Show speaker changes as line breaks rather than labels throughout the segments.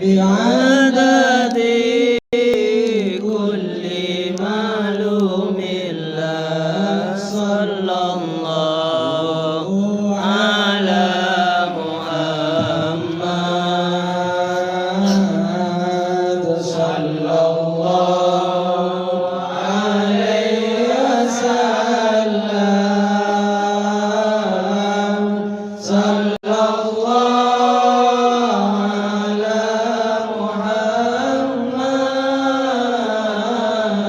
بعدد كل معلوم الله صلى الله على محمد صلى الله عليه وسلم صلى الله على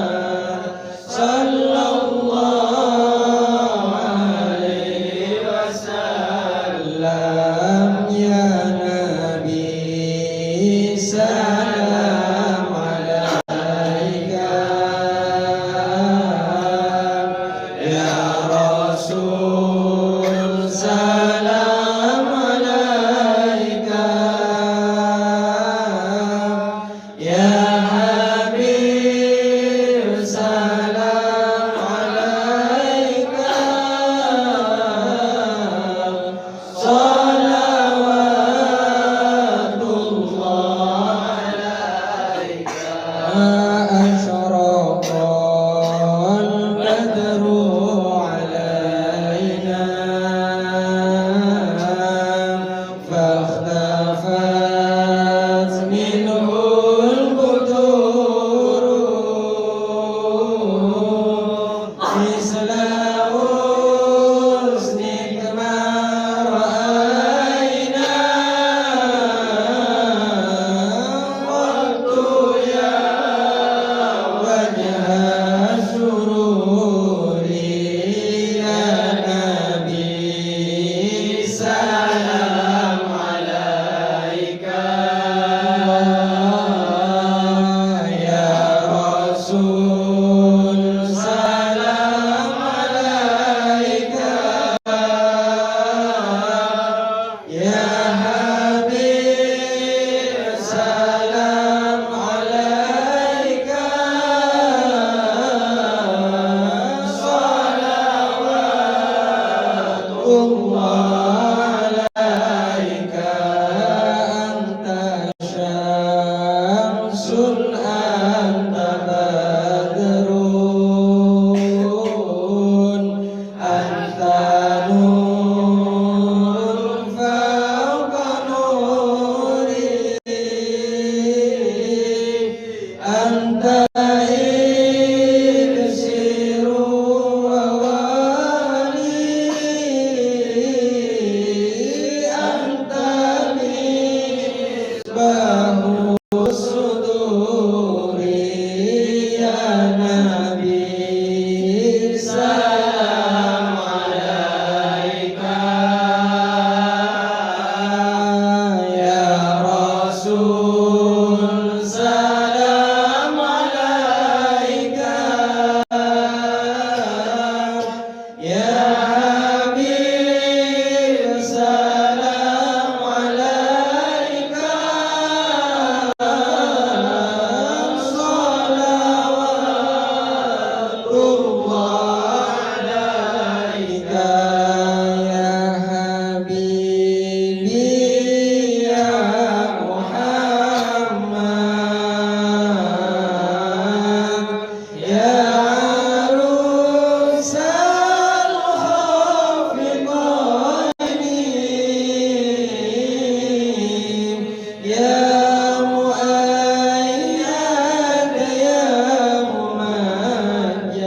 محمد صلى الله عليه وسلم يا نبي سلام عليك يا رسول سلام عليك يا حبيب سلام عليك صلوات الله عليك أشرق البدر علينا فاختفت منه البدور مثل حسنك ما رأينا قلت يا وجه السرور يا نبي سلام عليك يا رسول سلام عليك يا حبيب سلام عليك صلوات الله عليك أنت شمس أنت بدر أنت نور فوق نوري أنت إكسير ووالي أنت مصباح الصدور يا نبي سلام عليك يا رسول سلام عليك يا حبيب سلام عليك صلوات الله عليك يا حبيبي يا محمد يا عروس الخافقين يا مؤيد يا ممجد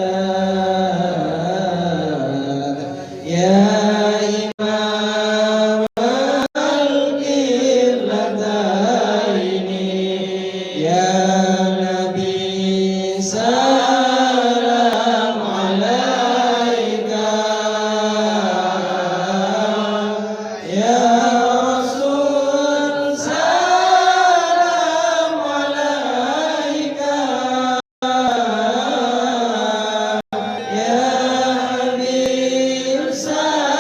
يا إمام القبلتين يا نبي سلام عليك يا رسول سلام عليك يا حبيب سلام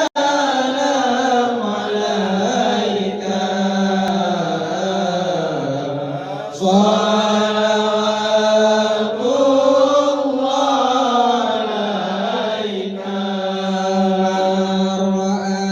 عليك صلوات الله عليك من رأى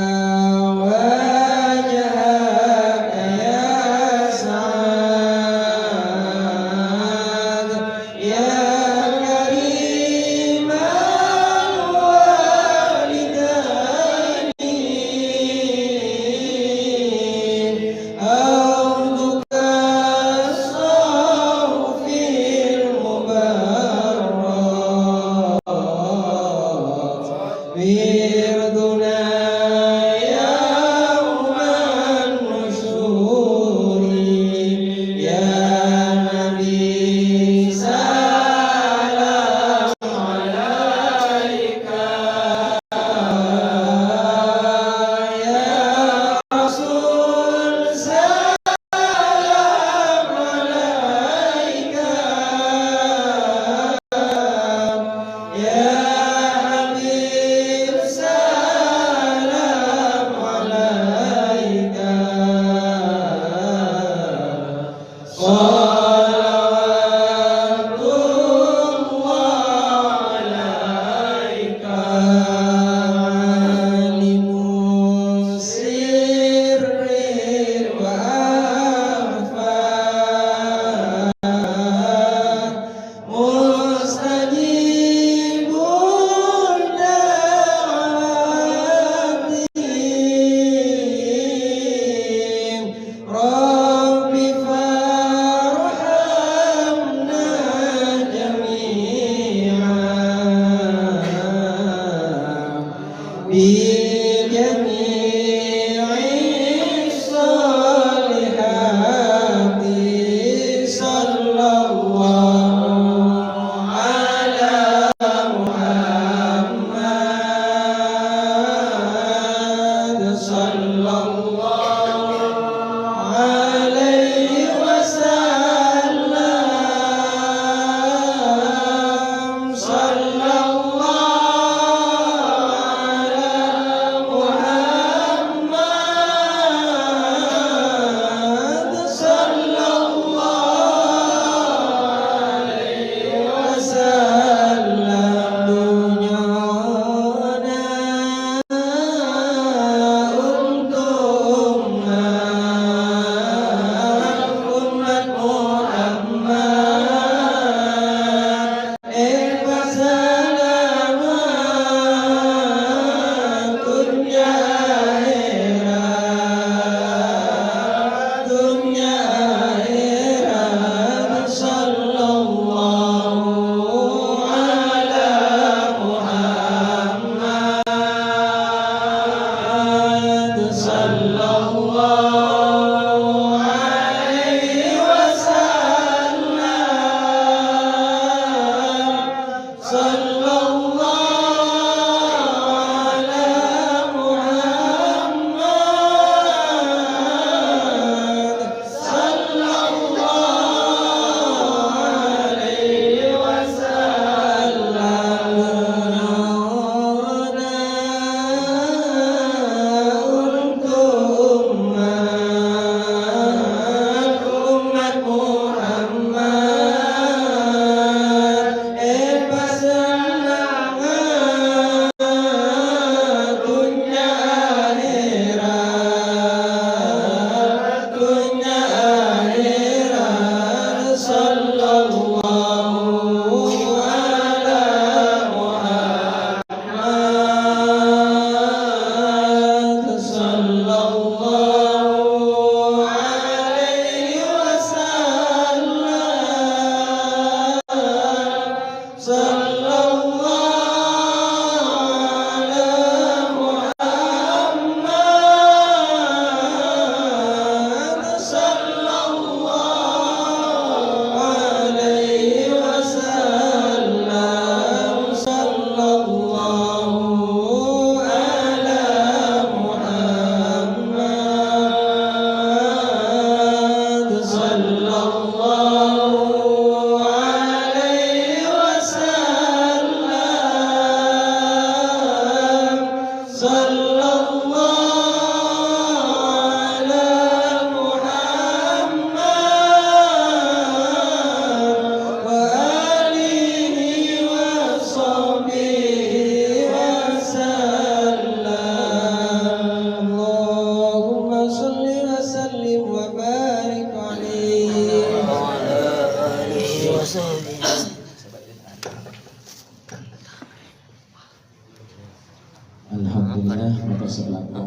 Alhamdulillah maka selaku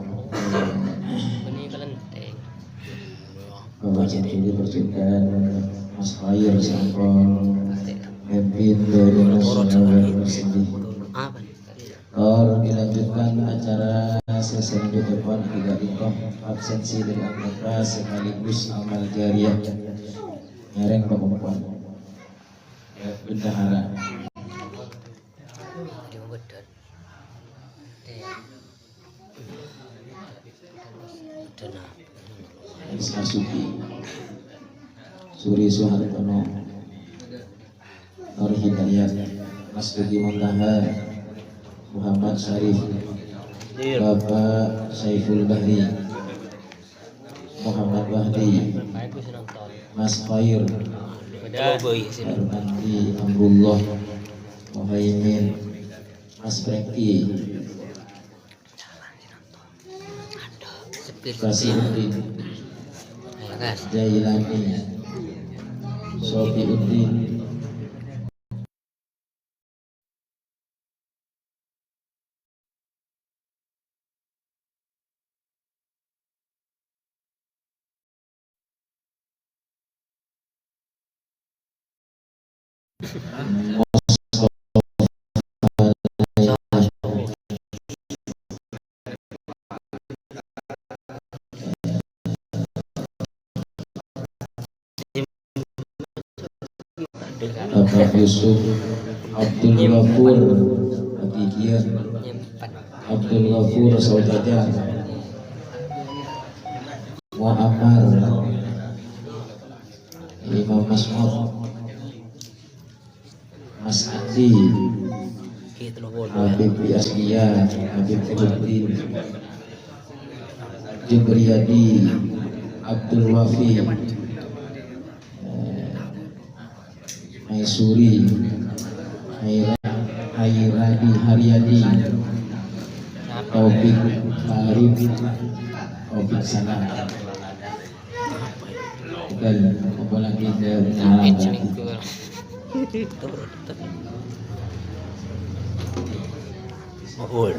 Bapak Jadi perjumpaan Mas Khair Sampol Epin dari Nasional Bersedih. Kalau dilanjutkan acara sesi depan tidak ikoh absensi dan anggota sekaligus amal jariah nyareng perempuan bendahara. Ismasuki Suri Soehartono Nur Hidayat Mas Dugi Muntaha Muhammad Syarif Bapak Saiful Bahri Muhammad Wahdi Mas Khair Armandi Amrullah Muhaimin Mas Franky Basiruddin Jailani Sofiuddin Bapak Yusuf Abdul Ghafur Hakikian Abdul Ghafur Saudara wa Amar, Imam Mas'ud, Mas Adi, Habib Yaskia, Habib Fiduddin, Jibriyadi, Abdul Wafi, Maisuri, Hairadi Haryadi, Taufik Arif, Taufik Sana, dan apa lagi dari
Mahul.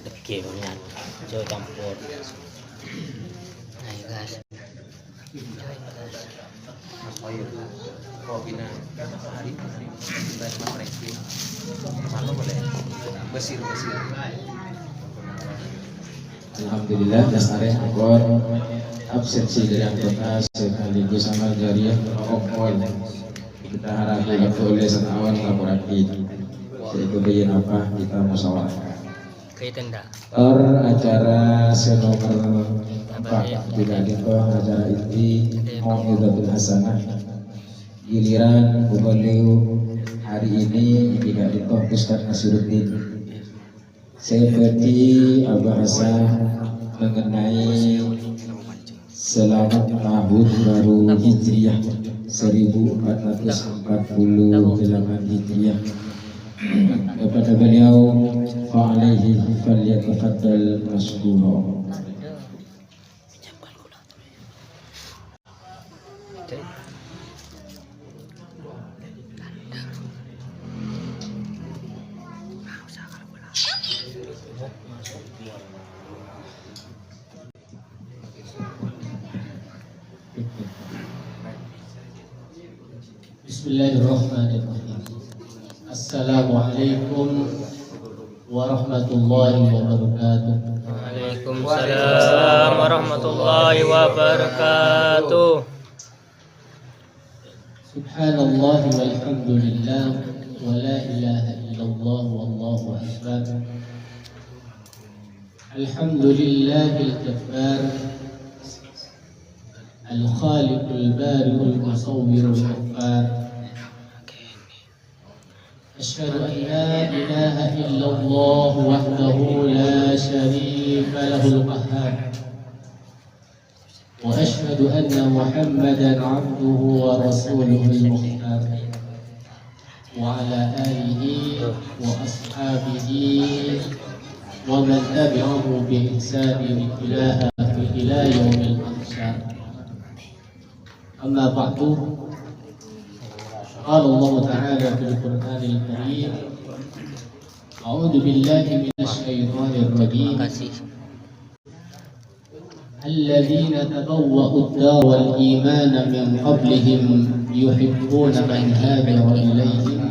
Oke, banyak. Coba campur. Nah, guys.
Alhamdulillah dasarnya akor absensi dari anggota sekaligus sama jariah okol kita harapkan oleh senawan laborasi yaitu bagian apa kita musyawarahkan acara senomor 4 juga itu acara inti Mau'izatul Hasanah giliran beliau hari ini tidak itu Ustaz Nasiruddin seperti bahasa mengenai selamat tahun baru Hijriah 1448 Hijriah kepada beliau fa'alaihi falyatafaddal mashkura.
Bismillahirrahmanirrahim. Assalamualaikum warahmatullahi wabarakatuh.
Waalaikumsalam warahmatullahi wabarakatuh.
Subhanallah walhamdulillah wa la ilaha illallah wallahu akbar. Alhamdulillahil jabbar al-khaliqul bari'ul musawwirul ghaffar. أشهد أن لا إله إلا الله وحده لا شريك له القهار وأشهد أن محمدا عبده ورسوله المختار وعلى آله وأصحابه ومن تبعه بإحسان إلى يوم المحشر. أما بعد قال الله تعالى في القرآن الكريم أعوذ بالله من الشيطان الرجيم الذين تبوأوا الدار والإيمان من قبلهم يحبون من هاجر إليهم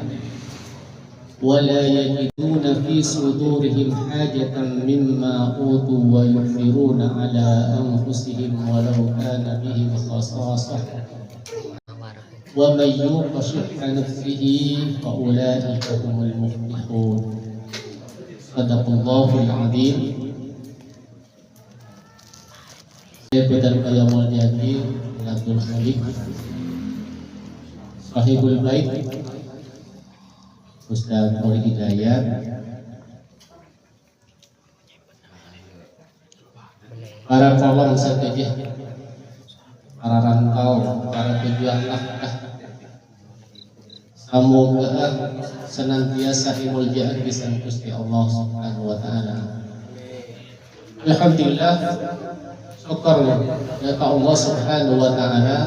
ولا يجدون في صدورهم حاجة مما أوتوا ويؤثرون على أنفسهم ولو كان بهم خصاصة ومن يوق شح نفسه فأولئك هم المفلحون. صدق الله العظيم. Bedan Qiyamul Jati Abdul Khalik Sahibul Bait Ustaz Nuri Hidayat, para kawan sekejah, para rantau, para pejuang nafkah, semoga senantiasa dimuliakan di samping Gusti Allah Subhanahu wa taala. Alhamdulillah, syukur ya Allah Subhanahu wa taala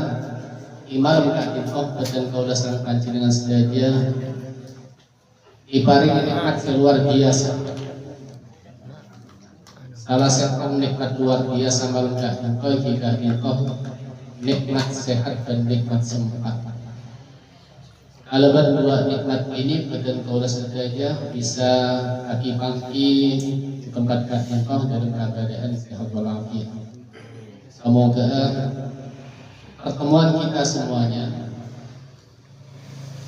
imam kaki dan kaulah sang panjenengan sedaja diparingi nikmat luar biasa. Salah satu nikmat luar biasa malam engkau jika engkau nikmat sehat dan nikmat sempat. Kalau berdua nikmat ini badan kaulah saja bisa kaki pangki di tempat engkau dalam keadaan sehat walafiat. Semoga pertemuan kita semuanya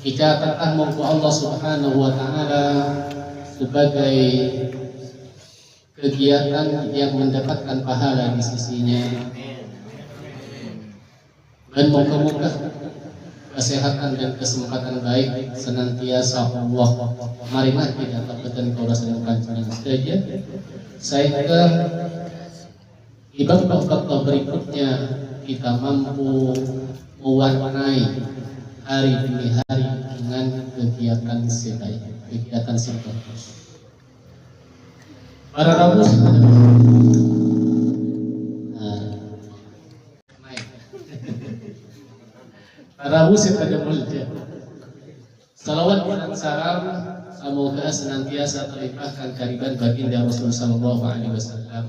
bicara tentang mengku Allah Subhanahu wa taala sebagai kegiatan yang mendapatkan pahala di sisinya, dan moga-moga kesehatan dan kesempatan baik senantiasa Allah marilah kita dapatkan kau rasakan saja sehingga di bab-bab berikutnya kita mampu mewarnai hari demi hari dengan kegiatan sebaik, kegiatan sebaik. Para Rabu Rabu pada mulja. Salawat dan salam semoga senantiasa terlimpahkan kehadiran baginda Rasul sallallahu alaihi wasallam.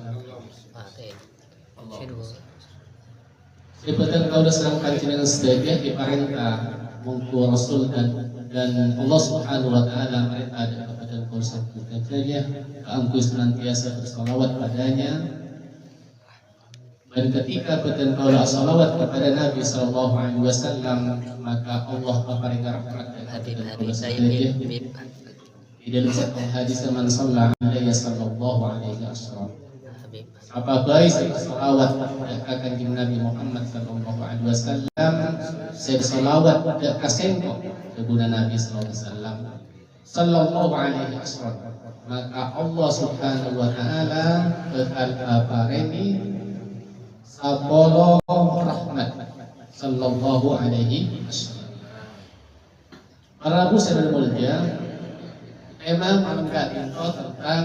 Seperti kau serangkan jenengan sedaya diperintah mungku Rasul dan Allah Subhanahu wa taala perintah kepada kau sekalian keampu senantiasa bersalawat padanya. Dan ketika kita kaulah salawat kepada Nabi sallallahu alaihi wasallam, maka Allah memberikan rahmat dan
Habib saya
di dalam satu hadis man shalla alaihi sallallahu alaihi wasallam. Apa baik salawat akan Nabi Muhammad sallallahu alaihi wasallam, saya salawat pada kasengko kepada Nabi sallallahu alaihi wasallam. Sallallahu alaihi wasallam. Maka Allah Subhanahu wa taala bekal apareni Sabolo rahmat sallallahu alaihi wasallam. Para Rabu sedang mulia, tema mangkat itu tentang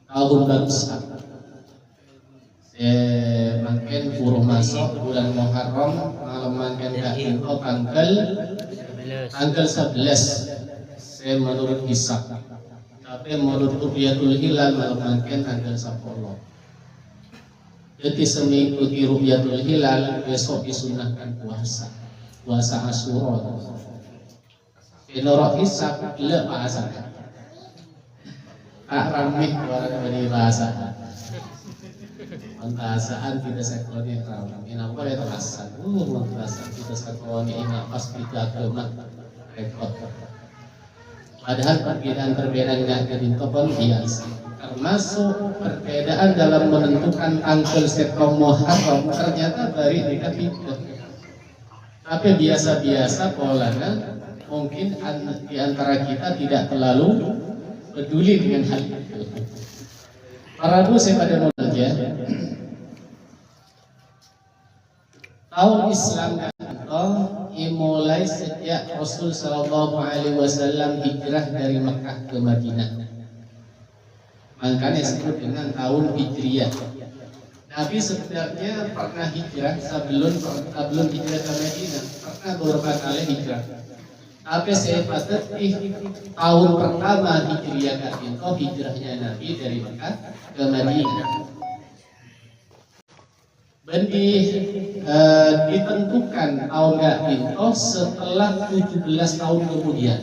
tahun baru Islam. Makin burung masuk bulan Muharram, malam makin itu tanggal 11. Saya menurut hisab, tapi menurut Ru'yatul Hilal malam makin tanggal 10. Jadi seminggu di Ru'yatul Hilal, besok disunahkan puasa Asyura. Menurut hisab tidak bahasa. Tak ramai orang beri bahasa. Antasaan tidak sekolahnya ramai. Ini apa yang terasa? Terasa tidak sekolahnya ini pas kita kemat rekod. Padahal perbedaan nggak jadi topon biasa. Termasuk perbedaan dalam menentukan tanggal setong Muharram ternyata dari dekat itu. Tapi biasa-biasa polanya mungkin di antara kita tidak terlalu peduli dengan hal itu. Para Rabu saya pada mulanya tahun Islam dimulai sejak Rasul sallallahu alaihi wasallam hijrah dari Mekah ke Madinah. Makanya disebut dengan tahun Hijriyah. Nabi sebenarnya pernah hijrah sebelum hijrah ke Madinah, pernah beberapa kali hijrah. Tapi saya patut tahun pertama Hijriyah itu hijrahnya Nabi dari Mekah ke Madinah. Dan ditentukan tahun itu setelah 17 tahun kemudian.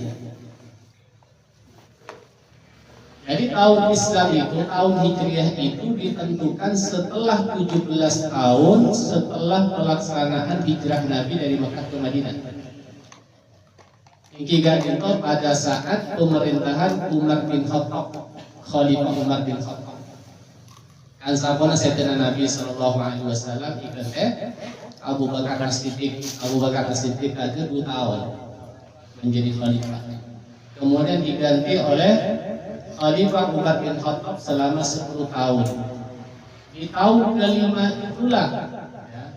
Jadi tahun Islam itu, tahun Hijriah itu ditentukan setelah 17 tahun setelah pelaksanaan hijrah Nabi dari Mekah ke Madinah. Hingga itu pada saat pemerintahan Umar bin Khattab, Khalifah Umar bin Khattab. Kan sahabat Sayyidina Nabi sallallahu alaihi wasallam ikut Abu Bakar As-Siddiq aja 2 tahun menjadi khalifah. Kemudian diganti oleh Khalifah Umar bin Khattab selama 10 tahun. Di tahun kelima itulah,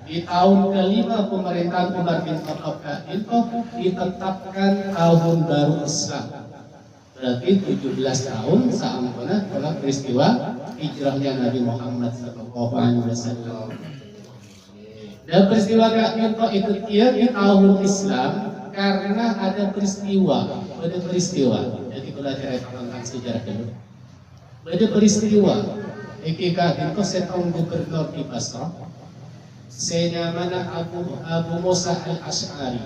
di tahun kelima pemerintahan Umar bin Khattab itu ditetapkan tahun baru Islam. Berarti 17 tahun sampuna pada peristiwa hijrahnya Nabi Muhammad SAW. Dan peristiwa itu dia di tahun Islam karena ada peristiwa. Jadi kalau cerita tentang sejarah dulu. Ada peristiwa. Ketika itu setong gubernur di Basrah, senamanya Abu Musa al-Ash'ari.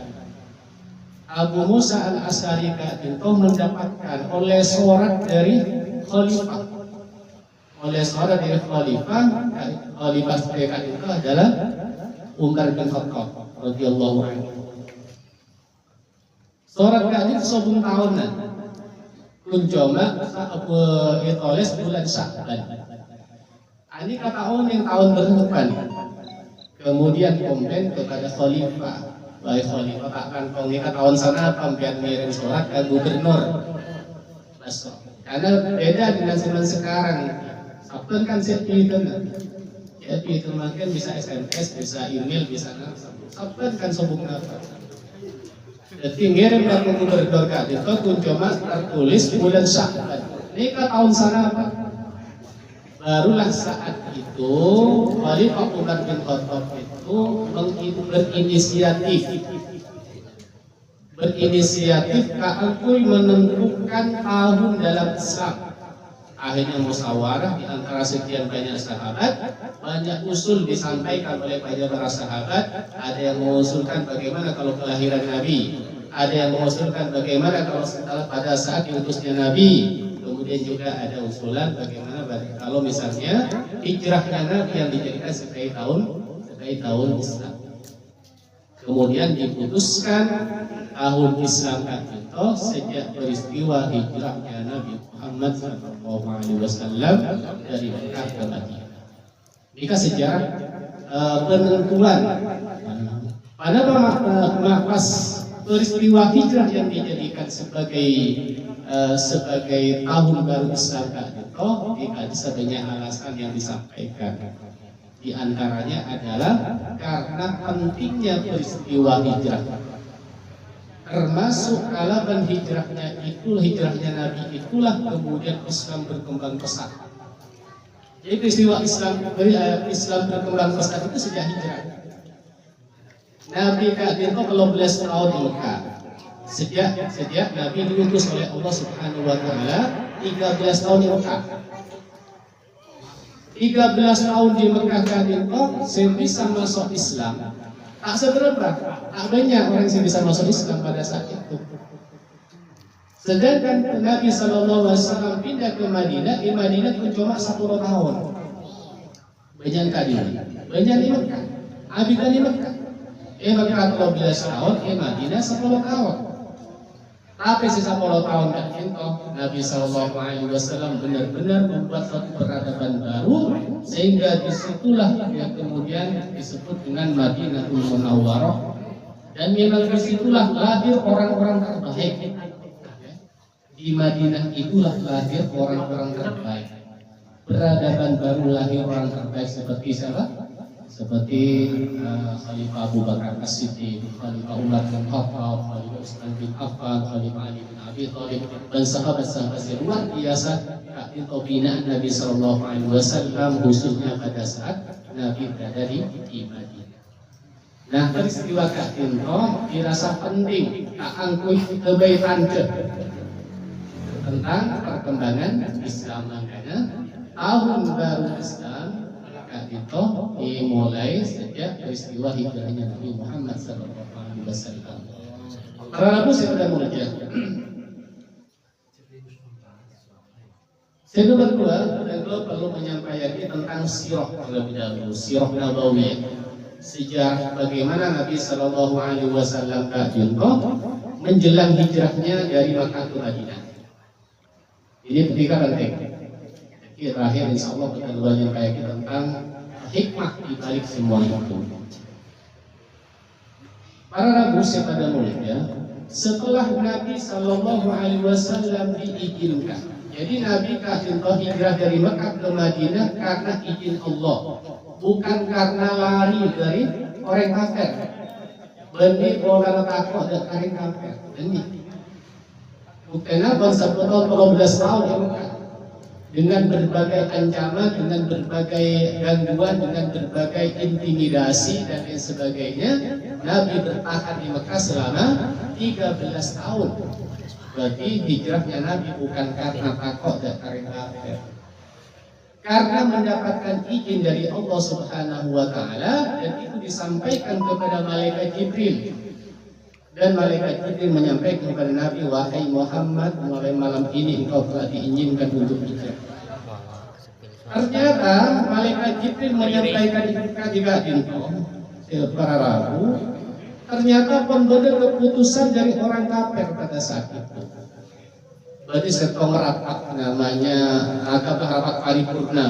Abu Musa al-Ash'ari itu mendapatkan oleh surat dari khalifah. Khalifah mereka itu adalah Umar bin Khattab radhiyallahu anhu. Surat itu 10 tahunan. Kuncoma itoles bulan Sya'ban. Ini kata orang yang tahun berdepan. Kemudian komplain kepada khalifah. Baik khalifah takkan kau nikah tahun sana pampian ngirim surat ke gubernur. Karena beda dengan zaman sekarang. Sabtu kan sepi itu. Jadi itu makin bisa SMS, bisa email, bisa Sabtu kan sobung apa. Jadi ngirim ke gubernur itu kuncoma tertulis bulan Sya'ban. Nikah tahun sana apa? Barulah saat itu Khalifah Umar bin Khattab itu berinisiatif keakui menentukan tahun dalam Islam. Akhirnya musyawarah di antara sekian banyak sahabat, banyak usul disampaikan oleh para sahabat. Ada yang mengusulkan bagaimana kalau kelahiran Nabi, ada yang mengusulkan bagaimana kalau pada saat diutusnya Nabi. Kemudian juga ada usulan bagaimana kalau misalnya hijrahnya Nabi yang dijadikan sebagai tahun Islam. Kemudian diputuskan tahun Islam itu sejak peristiwa hijrahnya Nabi Muhammad SAW dari Mekah ke Madinah. Jika sejarah penentuan pada pas peristiwa hijrah yang dijadikan sebagai tahun baru Islam itu bisa banyak alasan yang disampaikan. Di antaranya adalah karena pentingnya peristiwa hijrah. Termasuk kalaban hijrahnya Nabi itulah kemudian Islam berkembang pesat. Jadi peristiwa Islam berkembang pesat itu sejak hijrah. Nabi itu kalau 12 tahun di Mekah. Sejak Nabi diutus oleh Allah Subhanahu wa taala 13 tahun di Mekah. 13 tahun di Mekah itu saya bisa masuk Islam. Tak seberapa, tak banyak orang yang bisa masuk Islam pada saat itu. Sedangkan Nabi SAW pindah ke Madinah, di Madinah pun cuma 10 tahun. Banyak kali, banyak di Mekah, abidan di Mekah. Mekah 12 tahun, Madinah 10 tahun. Tapi sisa 10 tahun Nabi SAW benar-benar membuat satu peradaban baru, sehingga disitulah yang kemudian disebut dengan Madinatul Munawwarah, dan memang disitulah lahir orang-orang terbaik. Di Madinah itulah lahir orang-orang terbaik. Peradaban baru lahir orang terbaik seperti siapa? Seperti Khalifah Abu Bakar As-Siddiq, Khalifah Umar bin Khattab, Khalifah Utsman bin Affan, Khalifah Ali bin Abi Thalib, dan sahabat-sahabat yang luar biasa itu binaan Nabi SAW, khususnya pada saat Nabi berada di Madinah. Nah, peristiwa Katinto dirasa penting angkui kebaikan tentang perkembangan Islam. Makanya tahun baru Islam itu dimulai sejak peristiwa hijrahnya Nabi Muhammad SAW. Para Rabu saya sudah mulia. Saya berdua perlu menyampaikan tentang sirah terlebih dahulu, sirah nabawiyah, sejarah bagaimana Nabi SAW menjelang hijrahnya dari Makkah ke Madinah. Ini penting penting. Terakhir insya Allah kita menyampaikan tentang hikmah di balik semua itu. Para Rabu saya pada mulia, setelah Nabi SAW diizinkan, jadi Nabi hijrah dari Mekah ke Madinah karena izin Allah, bukan karena lari dari orang kafir. Benih orang takut dan orang kafir. Benih. Buktinya bangsa tahun 12 tahun di Mekah, dengan berbagai ancaman, dengan berbagai gangguan, dengan berbagai intimidasi dan lain sebagainya, Nabi bertahan di Mekah selama 13 tahun. Berarti hijrahnya Nabi bukan karena takut dan karena kafir, karena mendapatkan izin dari Allah Subhanahu wa taala, dan itu disampaikan kepada malaikat Jibril. Dan malaikat Jibril menyampaikan kepada Nabi, wahai Muhammad, mulai malam ini engkau telah diizinkan untuk hijrah. Ternyata malaikat Jibril menyampaikan ketika para Rabu, ternyata pembeda keputusan dari orang kafir pada saat itu. berarti setong rapat namanya agak rapat paripurna.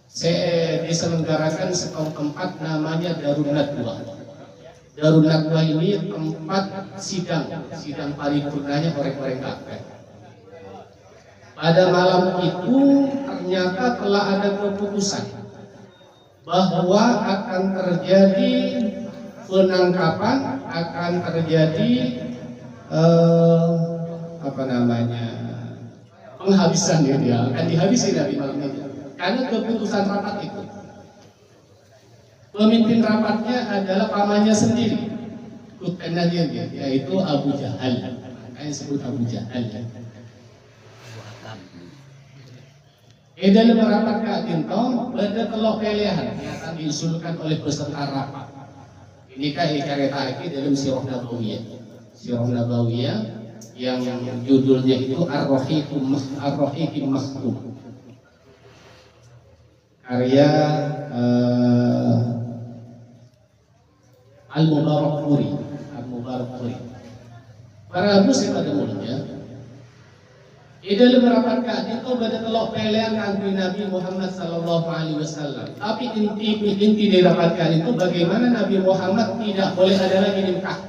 Saya diselenggarakan setong tempat namanya Darun Nadwa. Darun Nadwa ini tempat sidang paripurnanya orang-orang kafir. Pada malam itu ternyata telah ada keputusan bahwa akan terjadi penangkapan, akan terjadi penghabisan ya, akan dihabisi dari malam itu. Karena keputusan rapat itu, pemimpin rapatnya adalah pamannya sendiri, kutbennya dia, yaitu Abu Jahal. Makanya disebut Abu Jahal. Dalam rapat Kadinto, ada telok pilihan yang akan diusulkan oleh peserta rapat. Ini cerita dalam Sirah Nabawiyah. Sirah Nabawiyah yang judulnya itu Ar-Rahiqim Maktum. Karya Al-Mubarakfuri. Para muslim pada mulanya dalam rapat itu pada telok pilihan Nabi Muhammad sallallahu alaihi wasallam. Tapi inti dirapatkan itu bagaimana Nabi Muhammad tidak boleh ada lagi di Mekah.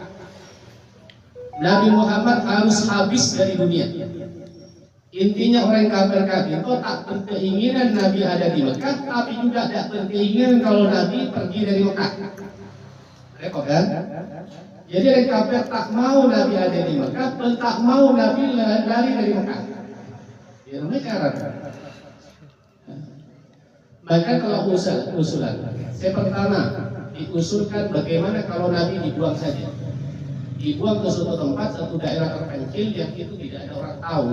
Nabi Muhammad harus habis dari dunia. Intinya orang kafir itu tak berkeinginan Nabi ada di Mekah, tapi juga tak berkeinginan kalau Nabi pergi dari Mekah. Repot kan? Jadi orang kafir tak mau Nabi ada di Mekah, dan tak mau Nabi lari dari Mekah. Ya, cara. Maka kalau usulan, saya pertama diusulkan bagaimana kalau Nabi dibuang saja, dibuang ke suatu tempat, satu daerah terpencil yang itu tidak ada orang tahu.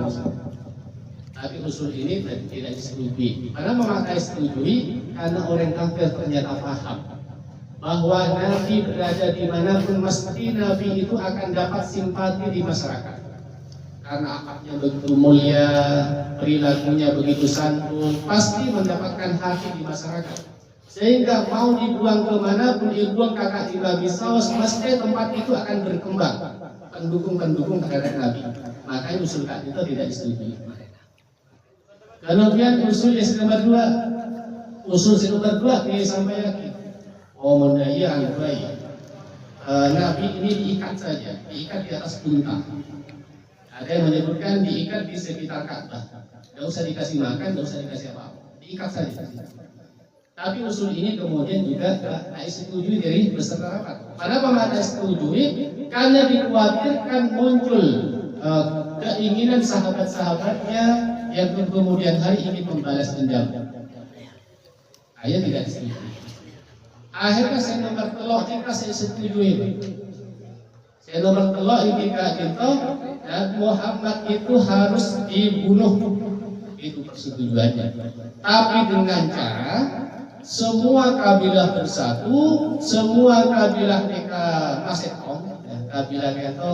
Tapi usul ini tidak disetujui. Karena memakai setujui karena orang kafir ternyata paham bahwa Nabi berada dimanapun mesti Nabi itu akan dapat simpati di masyarakat. Karena akhlaknya begitu mulia, perilakunya begitu santun, pasti mendapatkan hati di masyarakat. Sehingga mau dibuang kemanapun, dibuang kakak di Nabi Saus, pasti tempat itu akan berkembang, pendukung terhadap Nabi. Makanya usul itu tidak disetujui. Kemudian usul yang nomor dua disampaikan, mendaya al-bayi. Nabi ini diikat saja, diikat di atas unta. Ada yang menyebutkan diikat di sekitar Ka'bah, tidak usah dikasih makan, tidak usah dikasih apa-apa, diikat saja. Tapi usul ini kemudian juga tak disetujui dari peserta rapat. Kenapa tidak disetujui? Karena dikhawatirkan muncul keinginan sahabat-sahabatnya yang kemudian hari ingin membalas dendam. Ayat tidak disetujui. Akhirnya saya nomor telok jika saya setujui. Saya nomor telok jika itu dan Muhammad itu harus dibunuh. Itu persetujuannya. Tapi dengan cara semua kabilah bersatu, semua kabilah mereka Masekom, kabilah itu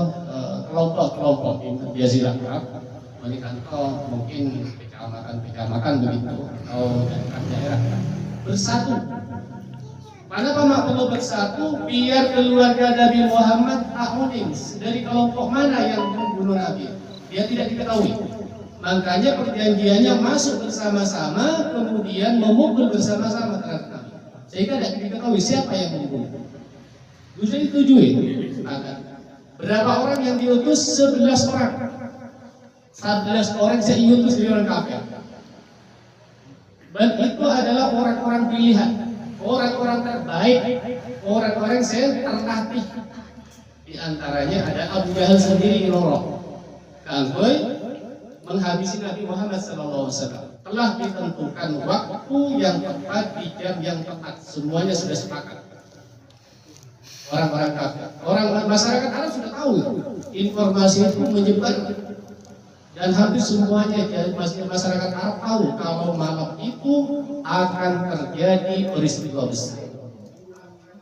kelompok-kelompok di Jazirah Arab, mungkin kecamatan begitu atau daerah bersatu. Kenapa mak perlu bersatu? Biar keluarga Nabi Muhammad ta'unim dari kelompok mana yang membunuh Nabi. Dia tidak diketahui. Makanya perjanjiannya masuk bersama-sama, kemudian memukul bersama-sama terhadap Nabi. Sehingga tidak diketahui siapa yang membunuh. Bisa ditujui. Berapa orang yang diutus? 11 orang. 11 orang saya diutus dari orang kafir. Dan itu adalah orang-orang pilihan. Orang-orang terbaik, orang-orang yang terlatih. Di antaranya ada Abu Jahal sendiri Roro. Kanggoy menghabisi Nabi Muhammad SAW. Telah ditentukan waktu yang tepat di jam yang tepat. Semuanya sudah sepakat. Orang-orang kafir, orang masyarakat Arab sudah tahu informasi itu menyebar. Dan hampir semuanya masyarakat Arab tahu kalau malam itu akan terjadi peristiwa besar.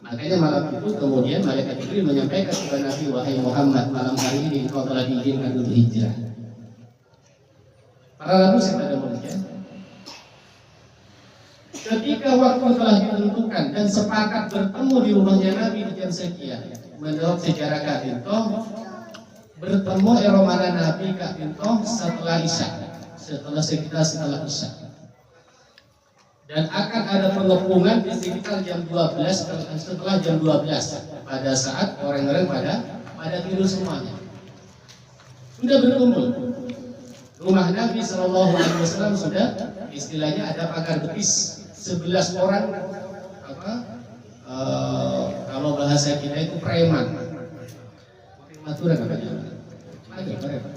Makanya malam itu kemudian malaikat Jibril menyampaikan kepada Nabi, wahai Muhammad, malam hari ini engkau telah diizinkan untuk hijrah. Para lalu saya mulia, ketika waktu telah ditentukan dan sepakat bertemu di rumahnya Nabi di jam sekian, menurut sejarah Kadinto, bertemu eromana Nabi Kak Bintoh setelah Isya, setelah Isya. Dan akan ada pengepungan di sekitar jam 12 setelah jam 12 pada saat orang-orang pada tidur semuanya. Sudah berkumpul. Rumah Nabi SAW sudah istilahnya ada pagar betis 11 orang kalau bahasa kita itu preman. Prematura namanya. Ada preman.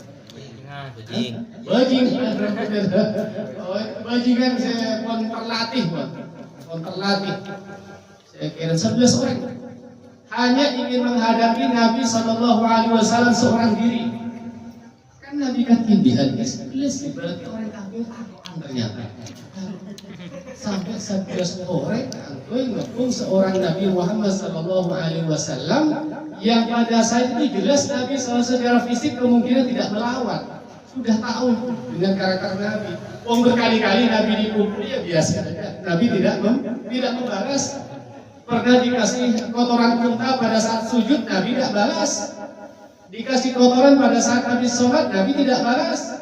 Bajingan saya terlatih. Saya kirim 11 orang hanya ingin menghadapi Nabi SAW seorang diri. Kan Nabi kan pimpinan 11 berarti orang kafir ternyata sampai 11 orang ngepung seorang Nabi Muhammad SAW yang pada saat itu jelas Nabi secara fisik kemungkinan tidak melawan. Sudah tahu dengan karakter Nabi. Berkali-kali Nabi dipukul ya biasa saja. Nabi tidak membalas. Pernah dikasih kotoran unta pada saat sujud, Nabi tidak balas. Dikasih kotoran pada saat Nabi sholat, Nabi tidak balas.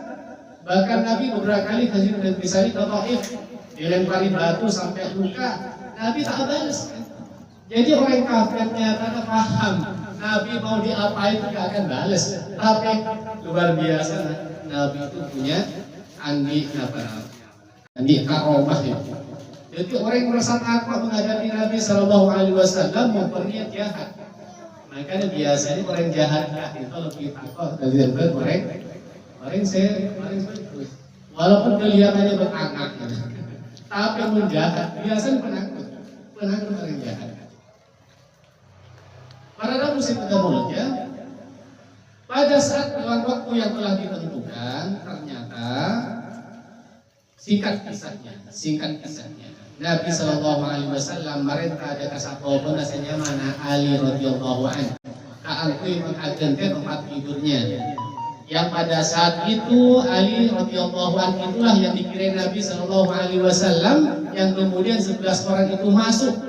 Bahkan Nabi beberapa kali misalnya Taif dilempari batu sampai luka, Nabi tak balas. Jadi orang kafirnya karena paham Nabi mau diapain tidak akan balas. Tapi luar biasa. Nabi itu punya andi karomah ya. Jadi orang yang merasa takut menghadapi Nabi SAW memperniat jahat. Makanya biasanya orang jahat itu lebih takut daripada orang saya walaupun kelihatannya berangkat, tapi menjahat biasanya penakut orang jahat. Para muslim ya. Pada saat dalam waktu yang telah ditentukan, ternyata singkat kisahnya. Nabi SAW merintah ada kasapobon rasanya mana Ali radhiyallahu anhu. Kaangkui mengagenkan tempat tidurnya. Yang pada saat itu Ali radhiyallahu anhu itulah yang dikirim Nabi SAW yang kemudian 11 orang itu masuk.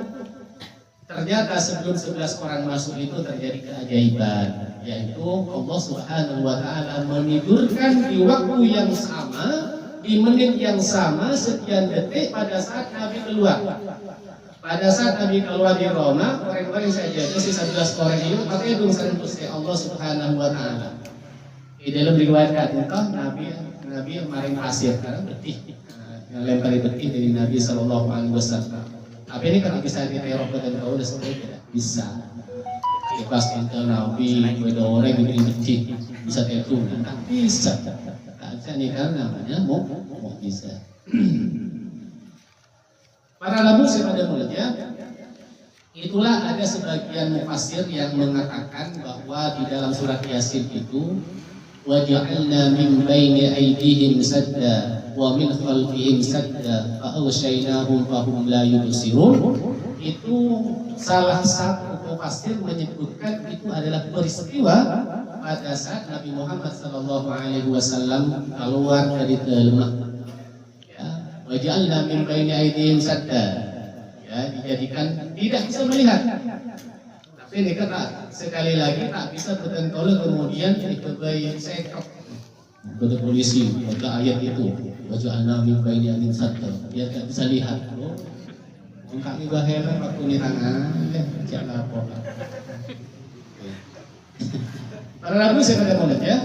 Ternyata sebelum 11 orang masuk itu terjadi keajaiban, yaitu Allah Subhanahu wa Ta'ala menidurkan di waktu yang sama, di menit yang sama, sekian detik pada saat Nabi keluar. Pada saat Nabi keluar di Roma, orang-orang saya jaga si 11 orang itu pakai dungsan Gusti Allah Subhanahu wa Ta'ala. Di dalam riwayat itu Nabi maring pasir karena betih, lempari betih dari Nabi Sallallahu Alaihi Wasallam. Tapi ini kan bisa diteror dan kau udah seperti tidak bisa. Pas intel Nabi, beda orang begini betih bisa itu, tak bisa. Tak bisa nih kan namanya mau bisa. Para labu pada mulutnya, itulah ada sebagian mufassir yang mengatakan bahwa di dalam surat Yasin itu وَجَعَلْنَا مِنْ بَيْنِ أَيْدِيهِمْ سَدًّا وَمِنْ خَلْفِهِمْ سَدًّا فَأَغْشَيْنَاهُمْ فَهُمْ لَا يُبْصِرُونَ. Itu salah satu mufassir menyebutkan itu adalah peristiwa pada saat Nabi Muhammad SAW keluar dari Lemah. Ya, وَجَعَلْنَا مِنْ بَيْنِ أَيْدِيهِمْ سَدًّا. Ya, dijadikan tidak bisa melihat. Ini kata sekali lagi tak bisa bertentol kemudian dikebai sekap kepada polisi pada ayat itu wajah anak mimpi ini angin satu dia tak bisa lihat loh engkau juga heran waktu ini tangan jangan apa para rabu saya pada moment ya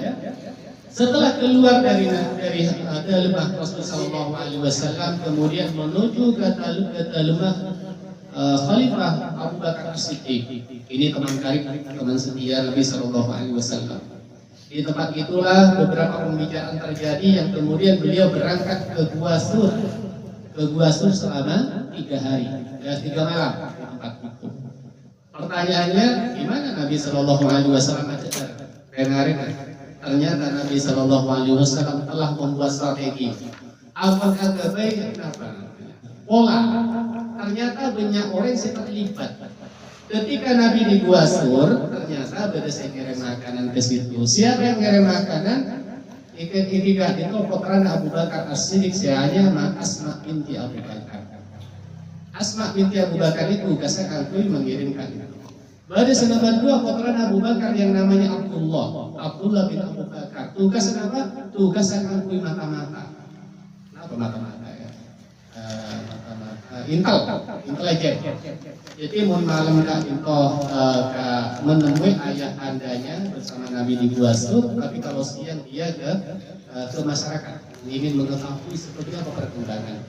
setelah keluar dari lemah Rasulullah Sallallahu Alaihi Wasallam kemudian menuju ke lemah Khalifah Abu Bakar As-Siddiq. Ini teman karib, teman setia Nabi Sallallahu Alaihi Wasallam. Di tempat itulah beberapa pembicaraan terjadi yang kemudian beliau berangkat ke Gua Sur selama 3 hari, 3 malam di tempat itu. Pertanyaannya, gimana Nabi Sallallahu Alaihi Wasallam ajar? Ternyata Nabi Sallallahu Alaihi Wasallam telah membuat strategi. Apakah terbaik? Kenapa? Pola. Ternyata banyak orang yang terlibat. Ketika Nabi di Gua Sur, ternyata ada saya kirim makanan ke situ. Siapa yang kirim makanan? Ini itu putra Abu Bakar As-Siddiq. Sianya Asma binti Abu Bakar. Asma binti Abu Bakar itu kasih akui mengirimkan. Pada senabat dua putra Abu Bakar yang namanya Abdullah. Abdullah bin Abu Bakar. Tugas apa? Tugas akan kui mata-mata. Apa mata-mata ya? Intelijen. Jadi mun malam kak Intoh menemui ayah andanya bersama Nabi di Gua Sur, tapi kalau siang dia ke masyarakat ingin mengetahui seperti apa perkembangan.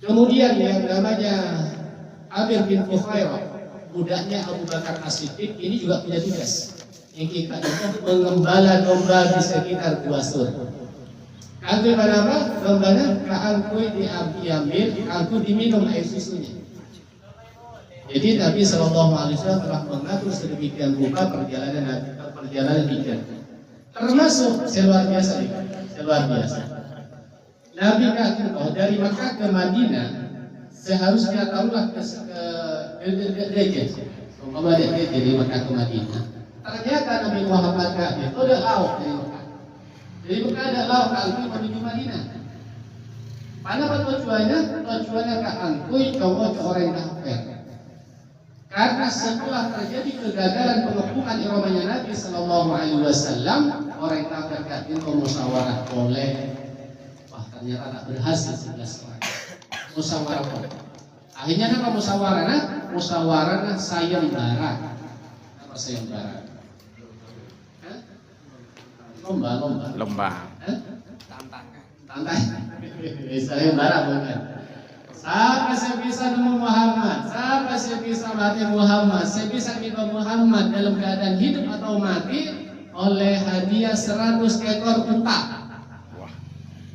Kemudian yang namanya Amir bin Fuhairah, budaknya Abu Bakar As-Siddiq, ini juga punya tugas. Yang kita itu mengembala domba di sekitar Gua Sur. Kangkui mana apa? Dombanya kangkui diambil, kangkui diminum air susunya. Jadi Nabi SAW telah mengatur sedemikian rupa perjalanan hijrah. Termasuk seluar biasa. Nabi kata dari Makkah ke Madinah seharusnya tahulah ke gereja. Umpama dia dari Makkah ke Madinah. Ternyata Nabi Muhammad itu ada laut dari Makkah. Dari Makkah ada laut kangkui menuju Madinah. Mana tujuannya? Tujuannya kangkui coba orang kafir. Karena setelah terjadi kegagalan pengepungan iramanya Nabi Sallallahu Alaihi Wasallam, orang kafir itu musyawarah boleh, wah ternyata tak berhasil 11 orang. Musyawarah boleh. Akhirnya apa musyawarah? Musyawarah sayembara. Apa sayembara? Lomba. Tantangan. Sayembara bukan. Siapa saya bisa nemu Muhammad? Siapa saya bisa mati Muhammad? Saya bisa kita Muhammad dalam keadaan hidup atau mati oleh hadiah 100 ekor unta.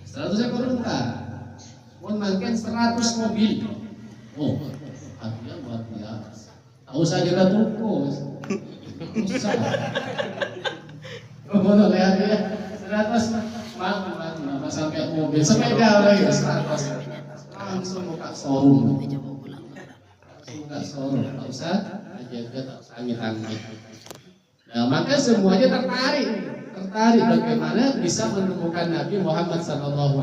100 ekor unta. Pun makin 100 mobil. Oh, hadiah buat dia. Tahu saja dah tuku. Susah. Boleh hadiah 100 mana sampai mobil sepeda lagi 100. Langsung buka showroom. Buka showroom, tak usah jaga, tak usah amit-amit. Nah, maka semuanya tertarik bagaimana bisa menemukan Nabi Muhammad SAW.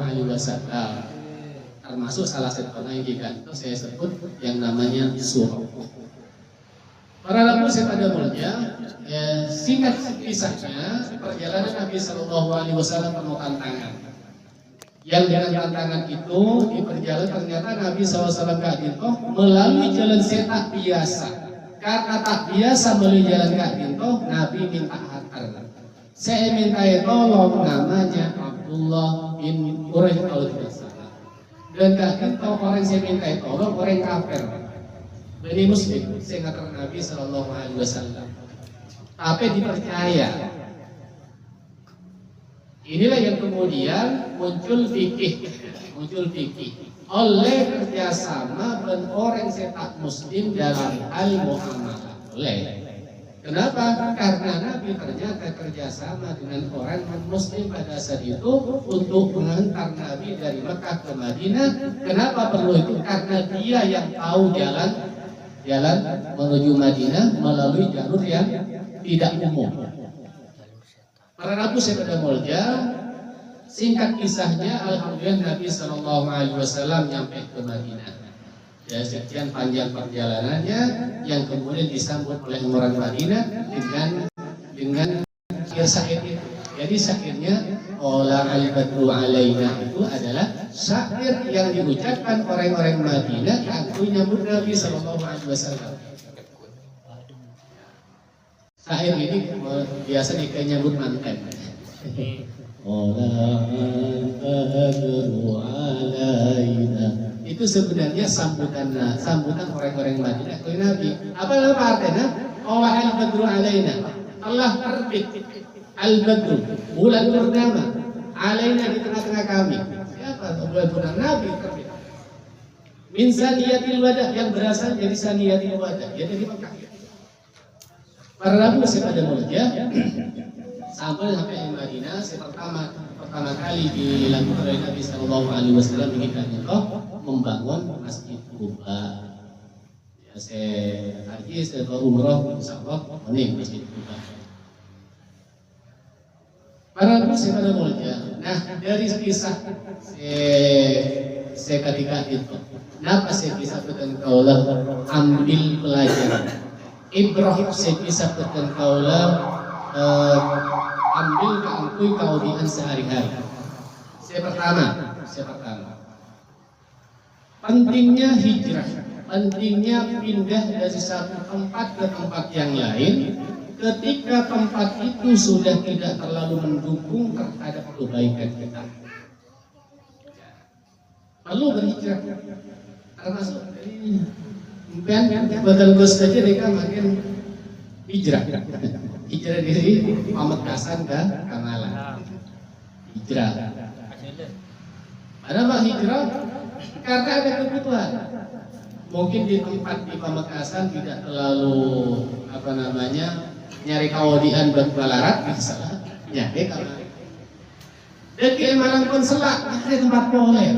Termasuk salah satu yang itu saya sebut yang namanya surah. Para nabi pada mulanya, singkat kisahnya perjalanan Nabi SAW penuh tantangan. Yang dengan tantangan itu di perjalanan ternyata Nabi SAW itu melalui jalan setak biasa. Karena tak biasa melalui jalan itu, Nabi minta harta. Saya minta tolong, namanya Abdullah bin Quraisy kalau tidak salah. Dan itu orang saya minta tolong orang kafir. Bani Muslim, saya ngatur Nabi SAW. Tapi dipercaya. Inilah yang kemudian muncul fikih oleh kerjasama dan orang setak Muslim dalam hal muamalah. Kenapa? Karena Nabi ternyata kerjasama dengan orang Muslim pada saat itu untuk mengantar Nabi dari Mekah ke Madinah. Kenapa perlu itu? Karena dia yang tahu jalan menuju Madinah melalui jalur yang tidak umum. Para nabi pada mulja, singkat kisahnya, alhamdulillah Nabi SAW nyampe ke Madinah. Ya, sekian panjang perjalanannya yang kemudian disambut oleh orang Madinah dengan syair itu. Jadi syairnya Ola al-badru alaina itu adalah syair yang diucapkan orang-orang Madinah untuk menyambut Nabi SAW. Syair ini biasa dikenyambut manten. Itu sebenarnya sambutan orang-orang Madinah ke Nabi. Apa nama artinya? Allah al-badru alaina. Allah terbit al-badru, bulan purnama, alaina di tengah-tengah kami. Siapa bulan purnama? Nabi terbit. Min saniyatil wada, yang berasal dari saniyatil wada, jadi di Mekah. Para nabi pada mulja sampai di Madinah. Pertama kali dilakukan oleh Nabi SAW membangun Masjid Quba. Ya, saya umroh, insya Allah mening Masjid Quba. Para nabi pada mulja. Nah, dari kisah saya ketika itu, kenapa saya kisah tentang kaulah ambil pelajaran. Ibrahim saya kisah tentang kaulah ambil keangkui kaudian sehari-hari. Saya pertama. Pentingnya hijrah, pentingnya pindah dari satu tempat ke tempat yang lain ketika tempat itu sudah tidak terlalu mendukung terhadap kebaikan kita. Perlu berhijrah, termasuk betul Gus saja mereka makin hijrah dari Pamekasan ke Malang. Hijrah. Kenapa hijrah? Karena ada kebutuhan. Mungkin di tempat di Pamekasan tidak terlalu nyari kaudian berbalarat, bisa nyari kalau deki Malang pun selak nyari tempat boleh.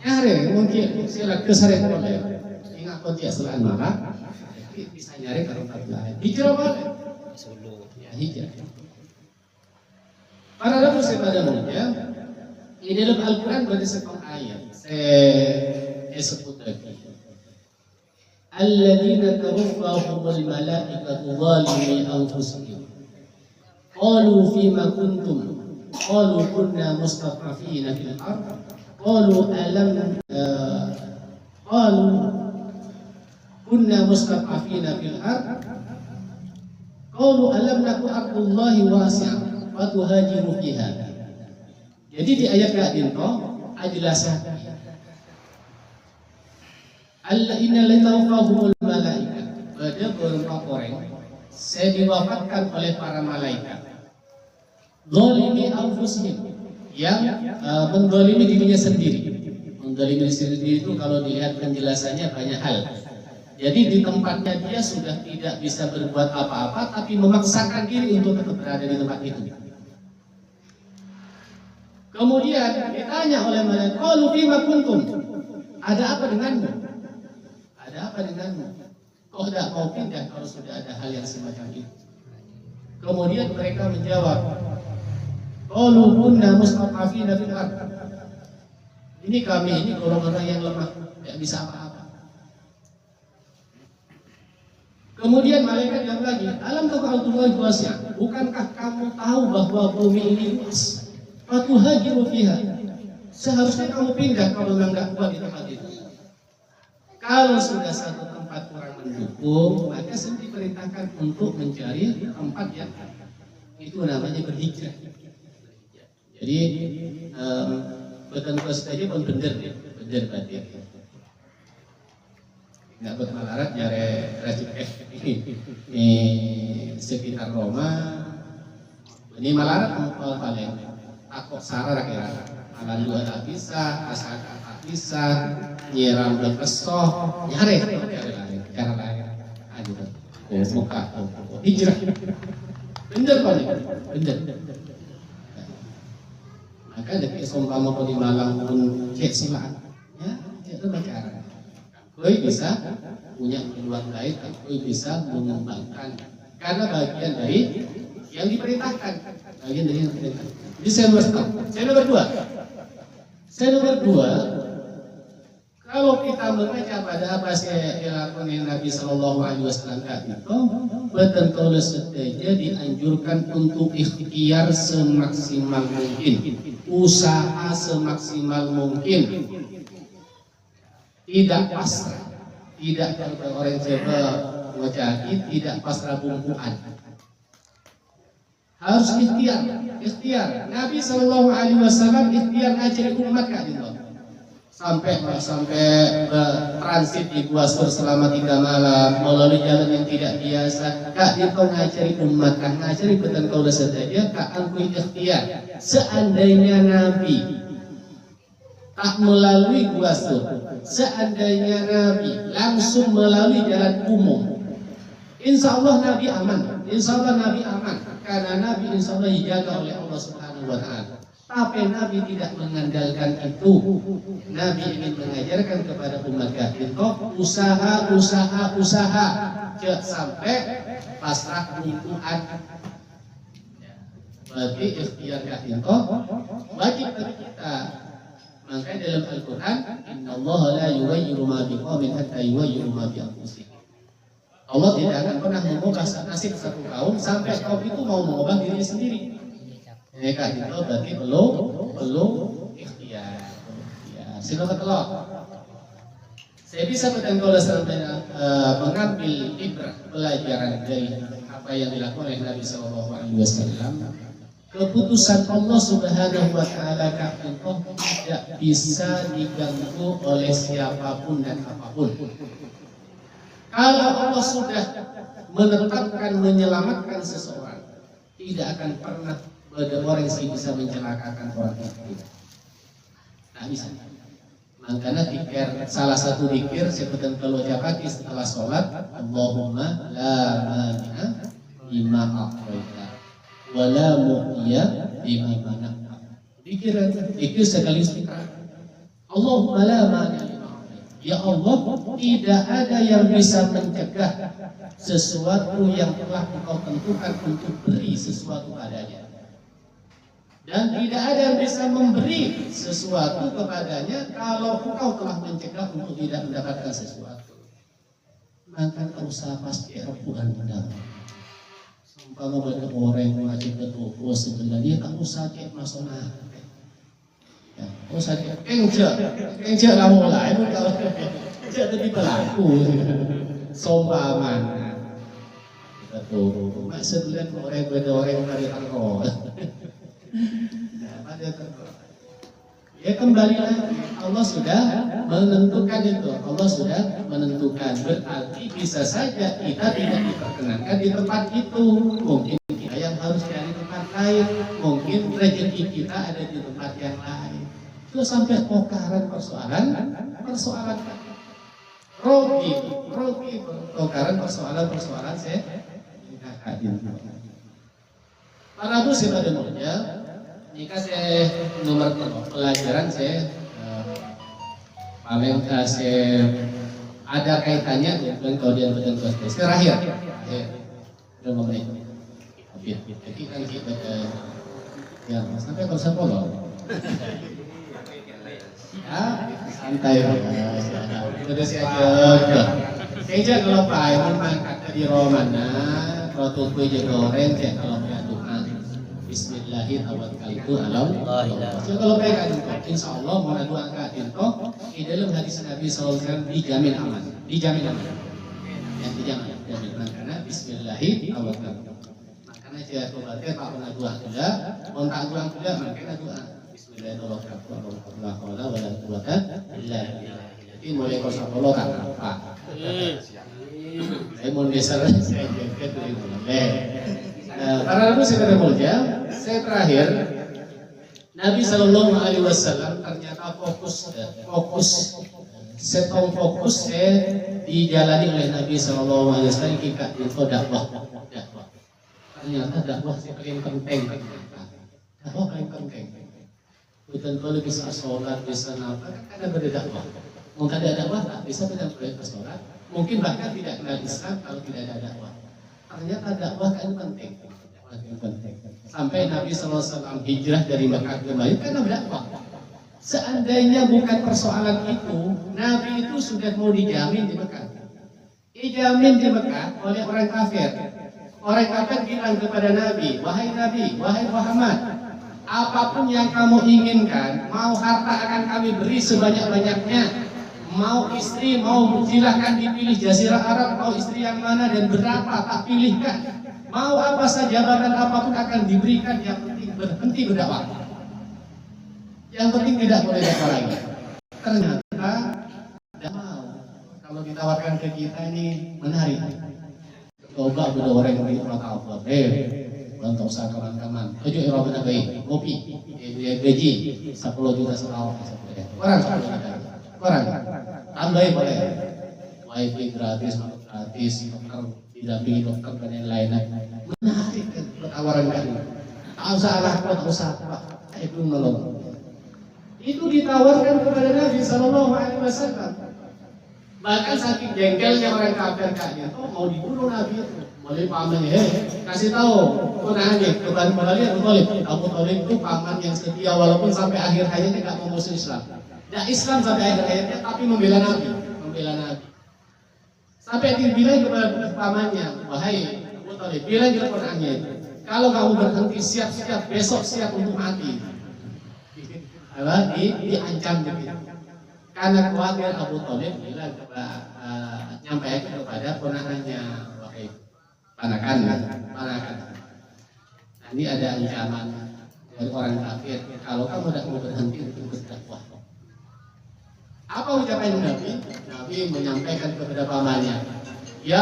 Nyari mungkin sila kesarek boleh. Ingat kunci selaan Malang, bisa nyari ke tempat lain. Hijrah boleh. Ya hijrah. Para rasul sebenarnya di dalam Al-Quran berada sebuah ayat. Saya sebut lagi. Alladzina tawaffahumul malaikatu zalimi anfusihim. Qalu fima kuntum? Qalu kunna mustad'afina fil ardh. Qalu kunna mustad'afina fil ardh. Qalu alam naku ardullahi wasi'ah wa tuhajiru fiha. Jadi di ayat kedua ajlasah Allah innal tawaffahumul malaikat. Pada beberapa orang saya diwafatkan oleh para malaikat. Zalimi anfusihim, yang menzalimi dirinya sendiri. Menzalimi diri sendiri itu kalau dilihat penjelasannya banyak hal. Jadi di tempatnya dia sudah tidak bisa berbuat apa-apa, tapi memaksakan diri untuk tetap berada di tempat itu. Kemudian ditanya oleh malaikat, qalu fima kuntum? Ada apa denganmu? Ada apa denganmu? Kok tidak mau pindah kalau sudah ada hal yang semacam itu? Kemudian mereka menjawab, qalu kunna mustad'afina fil ardh. Ini kami ini golongan yang lemah, tidak bisa apa-apa. Kemudian malaikat yang lagi, alam ta'ala wasi'ah. Bukankah kamu tahu bahwa bumi ini luas? Fatuhajiru fiha. Seharusnya kamu pindah kalau memang nggak kuat di tempat itu. Kalau sudah satu tempat kurang mendukung, maka sudah diperintahkan untuk mencari tempat yang itu namanya berhijrah. Jadi betul saja pun benar ya, benar berarti. Nggak bermalarat nyari rajib di sekitar Roma. Ini malarat mau paling takut sarah kira. Alan dua tak bisa, asal tak bisa, nyiram dan pesoh, nyari cara lain. Aduh, muka hijrah. Bener paling, bener. Maka dekat seumpama pun di Malang pun cek silaan, ya itu cara. Kau bisa punya peluang lain, kau bisa mengembangkan. Karena bagian dari yang diperintahkan, bagian dari yang diperintahkan. Jadi saya nomor dua. Kalau kita membaca pada apa saya dilakukan Nabi Sallallahu Alaihi Wasallam itu, betul saja dianjurkan untuk ikhtiar semaksimal mungkin, usaha semaksimal mungkin, tidak pasrah, tidak kalau orang Jawa ngejaki, tidak pasrah bumbuan. Harus ikhtiar. Nabi Sallallahu Alaihi Wasallam ikhtiar ngajari umat kak gitu. Sampai transit di Gua Sur selama 3 malam melalui jalan yang tidak biasa. Kak itu ngajari umat, kak ngajari betul kau saja. Kak angkui ikhtiar. Seandainya Nabi tak melalui Gua Sur, seandainya Nabi langsung melalui jalan umum, insya Allah Nabi aman. Insya Allah Nabi aman. Karena Nabi insya Allah dijaga oleh Allah Subhanahu Wa Taala. Tapi Nabi tidak mengandalkan itu. Nabi ingin mengajarkan kepada umat kita usaha. Jangan sampai pasrah bumbuan. Berarti ikhtiar kita wajib bagi kita. Makanya dalam Al-Quran, Inna Allah la yughayyiru ma biqaumin hatta yughayyiru ma bi anfusihim. Allah tidak akan pernah mengubah nasib satu kaum sampai kaum itu mau mengubah diri sendiri. Mereka itu berarti belum ikhtiar. Silakan kelak. Saya bisa bertanggung sampai mengambil ibrah pelajaran dari apa yang dilakukan oleh Nabi SAW. Keputusan Allah Subhanahu Wa Taala tidak bisa diganggu oleh siapapun dan apapun. Kalau Allah sudah menetapkan menyelamatkan seseorang, tidak akan pernah ada orang yang bisa mencelakakan orang itu. Tidak bisa. Makanya zikir, salah satu zikir seperti kalau ucapkan setelah sholat, Allahumma la mani'a lima a'taita wa la mu'tiya lima mana'ta. Zikir sekali istiqamah. Allahumma la mani'a lima a'taita. Ya Allah, tidak ada yang bisa mencegah sesuatu yang telah Engkau tentukan untuk beri sesuatu padanya. Dan tidak ada yang bisa memberi sesuatu kepadanya kalau engkau telah mencegah untuk tidak mendapatkan sesuatu. Maka tak usah pasti Tuhan mendapat. Kalau ada orang yang wajib berdoa sebenarnya tak usah cek masalah. Ya, usah cek engja lah mulai kalau jadi pelaku sompaman. Betul. Maksudnya orang dari tangkol. Ya kembali lagi, Allah sudah menentukan itu. Allah sudah menentukan, berarti bisa saja kita tidak diperkenankan di tempat itu. Mungkin kita yang harus cari tempat lain. Mungkin rezeki kita ada di tempat yang lain. Itu sampai pokaran persoalan Rogi pokaran persoalan saya hadir. Para Abu Sina dan Mulia, jika saya nomor pelajaran saya paling saya ada kaitannya dengan kaudian badan kostis. Terakhir, belum menit. Jadi kan kita ya sampai kalau saya follow. Ya, santai aja. Udah siaga. Saya kalau Pak Iman mangkat di Romana, kalau kue goreng saya kalau Bismillahirrahmanirrahim. Kalau mereka itu, insya Allah mau doa itu di dalam hadis Nabi SAW dijamin aman. Yang dijamin aman karena Bismillahirrahmanirrahim. Makanya jika berarti tak pernah doa juga, mau tak doa juga, makanya doa Bismillahirrahmanirrahim. Jadi mulai kau sapolo tak apa. Saya mau geser saya jaga dulu. Para Nabi sekalian mulia, saya terakhir Nabi Sallallahu Alaihi Wasallam ternyata fokus dijalani oleh Nabi Sallallahu Alaihi Wasallam kita itu dakwah. Ternyata dakwah yang paling penting. Dakwah paling penting. Bukan kalau bisa sholat, bisa nafas, kan ada berdakwah. Mungkin ada dakwah tak bisa tidak bersolat. Mungkin bahkan tidak kenal Islam kalau tidak ada dakwah. Ternyata dakwah kan penting. Sampai Nabi SAW hijrah dari Mekah ke Madinah karena berdakwah. Seandainya bukan persoalan itu, Nabi itu sudah mau dijamin di Mekah. Dijamin di Mekah oleh orang kafir. Orang kafir bilang kepada Nabi, wahai Muhammad, apapun yang kamu inginkan, mau harta akan kami beri sebanyak-banyaknya. Mau istri, mau silahkan dipilih Jazirah Arab, mau istri yang mana dan berapa, tak pilihkan. Mau apa saja, jabatan apapun akan diberikan, yang penting berhenti berdakwah. Yang penting tidak boleh dakwah lagi. Ternyata tidak mau. Kalau ditawarkan ke kita ini menarik. Coba beda orang yang berkata Allah, untuk usaha kawan-kawan. Tujuh Eropa baik, kopi, gaji 10 juta setahun. Orang 10 juta. Orang tambahin boleh. Wifi gratis, dokter didampingi dokter dan yang lain-lain. Menarik tawaran kami. Tak usah laku, tak usah apa. Itu nolong. Itu ditawarkan kepada Nabi Sallallahu Alaihi Wasallam. Bahkan saking jengkelnya orang kafir kayaknya, mau dibunuh Nabi itu. Boleh pamannya, kasih tahu, kau nanya kepada dia, Abu Thalib itu paman yang setia walaupun sampai akhir hayatnya tidak mau musuh Islam. Tidak Islam sampai akhir hayatnya, tapi membela Nabi. Sampai dibilang kepada pamannya, wahai Abu Thalib, bilang kepada ponaknya, kalau kamu berhenti siap-siap besok siap untuk mati. Diancam gitu. Karena khawatir Abu Thalib bilang nyampaikan kepada ponakannya, wahai panakan. Nah, ini ada ancaman dari orang kafir, kalau kamu tidak mau berhenti untuk berdakwah. Apa ucapan Nabi? Nabi menyampaikan kepada pamannya, ya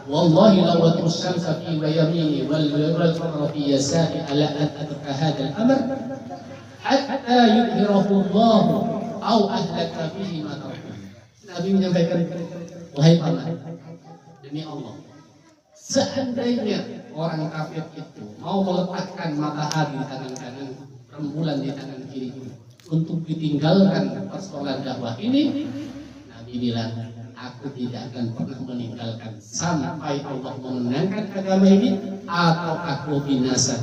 wallahi law watrushamsa fi wa yamini wal qamara fi yasari ala an atraka hadha al-amr hatta yudhirahu Allah aw ahlaka bihi ma taraktu. Nabi menyampaikan, wahai paman, demi Allah, seandainya orang kafir itu mau meletakkan matahari di tangan kanan, rembulan di tangan kiri untuk ditinggalkan persoalan dakwah ini, Nabi bilang, aku tidak akan pernah meninggalkan sampai Allah memenangkan agama ini atau aku binasa.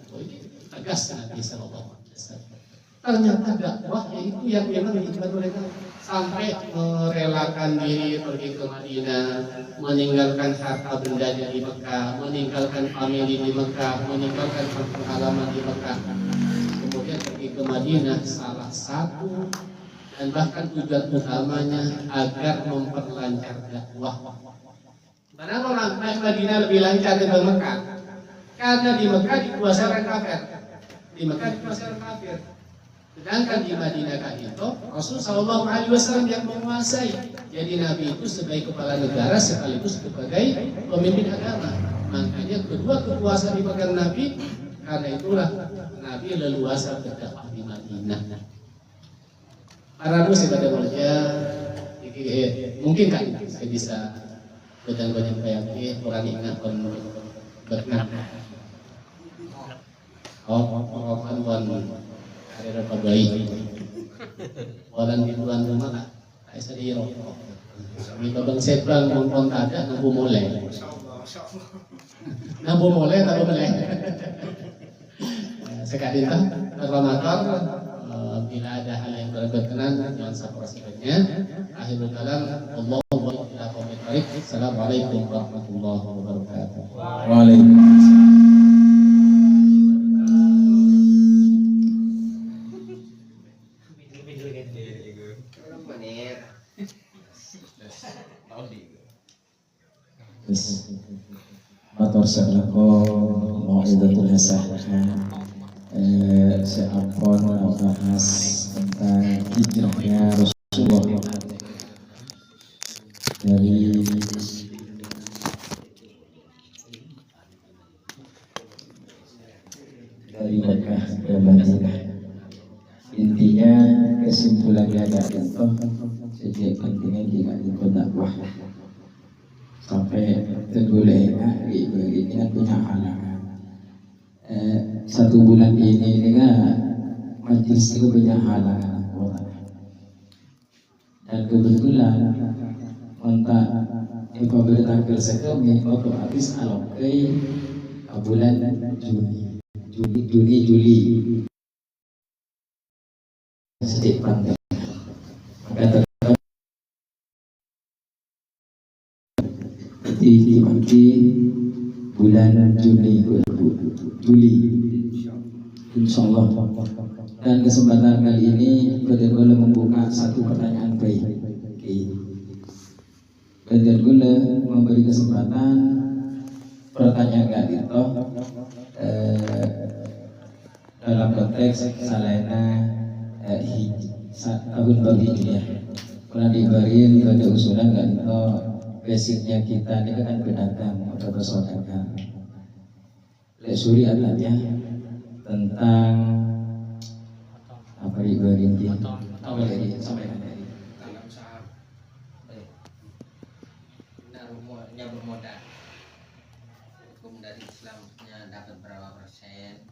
Oh, ini tegas Nabi Sallallahu Alaihi Wasallam. Ternyata dakwah itu yang memang dibuat mereka sampai merelakan diri pergi ke Madinah, meninggalkan harta bendanya di Mekah, meninggalkan famili di Mekah, meninggalkan halaman di Mekah. Kemudian pergi ke Madinah, salah satu dan bahkan tujuan utamanya agar memperlancar dakwah. Kenapa orang Madinah lebih lancar daripada Mekah? Karena di Mekah dikuasai orang kafir. Sedangkan di Madinah kan itu Rasul Shallallahu Alaihi Wasallam yang menguasai. Jadi Nabi itu sebagai kepala negara sekaligus sebagai pemimpin agama. Makanya kedua kekuasaan dipegang Nabi. Karena itulah Nabi leluasa berdakwah di Madinah. Para muslim pada mulia, mungkin kan saya bisa berdandan kayak orang ingat berkat. Orang karir apa baik. Orang di bulan rumah, saya sedih rokok. Di babang sebang mongkon ada nabu mulai. Nabu mulai. Sekali itu Ramadan, bila ada hal yang berkenan jangan sabar sebenarnya. Akhirul kalam, Allahu ila qaumit thariq. Assalamualaikum warahmatullahi wabarakatuh.
Waalaikumsalam. Matur salako mau'idatul hasanah. Saya akan membahas tentang hijrahnya Rasulullah dari Mekah ke Madinah. Intinya kesimpulannya adalah sejak pentingnya jika itu dakwah sampai tergolek ini kan punya halangan. 1 bulan ini kan majlis itu banyak halangan dan kebetulan kontak apabila tanggal sekali otomatis alokai bulan Juli sedikit pantai maka di bulan Juli insyaallah. Dan kesempatan kali ini Badar membuka satu pertanyaan baik. Badar memberi kesempatan pertanyaan kali itu dalam konteks salena tahun baru Hijriah. Pernah diberi pada usulan kali itu basicnya kita ini kan berdagang atau bersaudara. Suri adalah tentang apa diberi sampaikan dari
dalam usaha bermodal hukum dari Islamnya dapat berapa persen